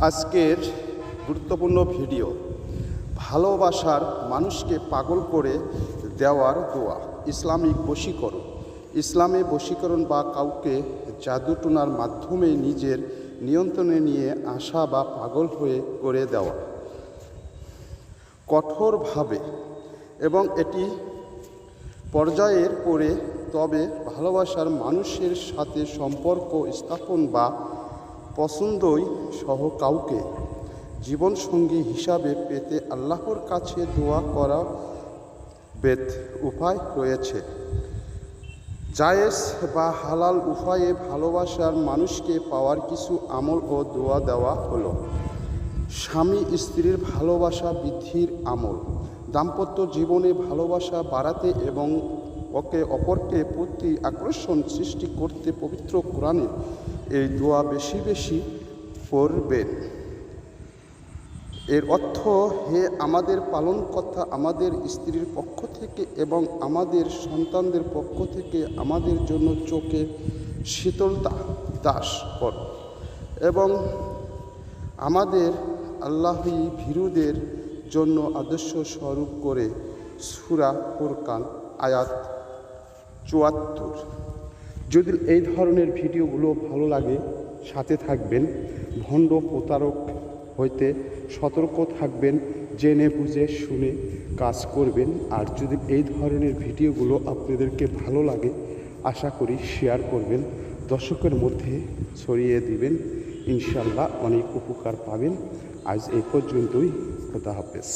আজকের গুরুত্বপূর্ণ ভিডিও, ভালোবাসার মানুষকে পাগল করে দেওয়ার দোয়া, ইসলামিক বশীকরণ। ইসলামে বশীকরণ বা কাউকে জাদুটোনার মাধ্যমে নিজের নিয়ন্ত্রণে নিয়ে আসা বা পাগল হয়ে করে দেওয়া কঠোরভাবে, এবং এটি পর্যায়ের পরে, তবে ভালোবাসার মানুষের সাথে সম্পর্ক স্থাপন বা পছন্দই সহ কাউকে জীবনসঙ্গী হিসাবে পেতে আল্লাহর কাছে দোয়া করা বেদ উপায় রয়েছে। জায়েজ বা হালাল উপায়ে ভালোবাসার মানুষকে পাওয়ার কিছু আমল ও দোয়া দেওয়া হলো। স্বামী স্ত্রীর ভালোবাসা বৃদ্ধির আমল। দাম্পত্য জীবনে ভালোবাসা বাড়াতে এবং একে অপরকে প্রতি আকর্ষণ সৃষ্টি করতে পবিত্র কোরআনে এই দোয়া বেশি বেশি পড়বেন। এর অর্থ, হে আমাদের পালনকর্তা, আমাদের স্ত্রীর পক্ষ থেকে এবং আমাদের সন্তানদের পক্ষ থেকে আমাদের জন্য চোখে শীতলতা দাস কর, এবং আমাদের আল্লাহী ভীরুদের জন্য আদর্শ স্বরূপ করে। সূরা ফুরকান আয়াত ৭৪। যদি এই ধরনের ভিডিওগুলো ভালো লাগে, সাথে থাকবেন। ভণ্ড প্রতারক হইতে সতর্ক থাকবেন, জেনে বুঝে শুনে কাজ করবেন। আর যদি এই ধরনের ভিডিওগুলো আপনাদেরকে ভালো লাগে, আশা করি শেয়ার করবেন, দর্শকের মধ্যে ছড়িয়ে দিবেন। ইনশাল্লাহ অনেক উপকার পাবেন। আজ এই পর্যন্তই। খোদা হাফেজ।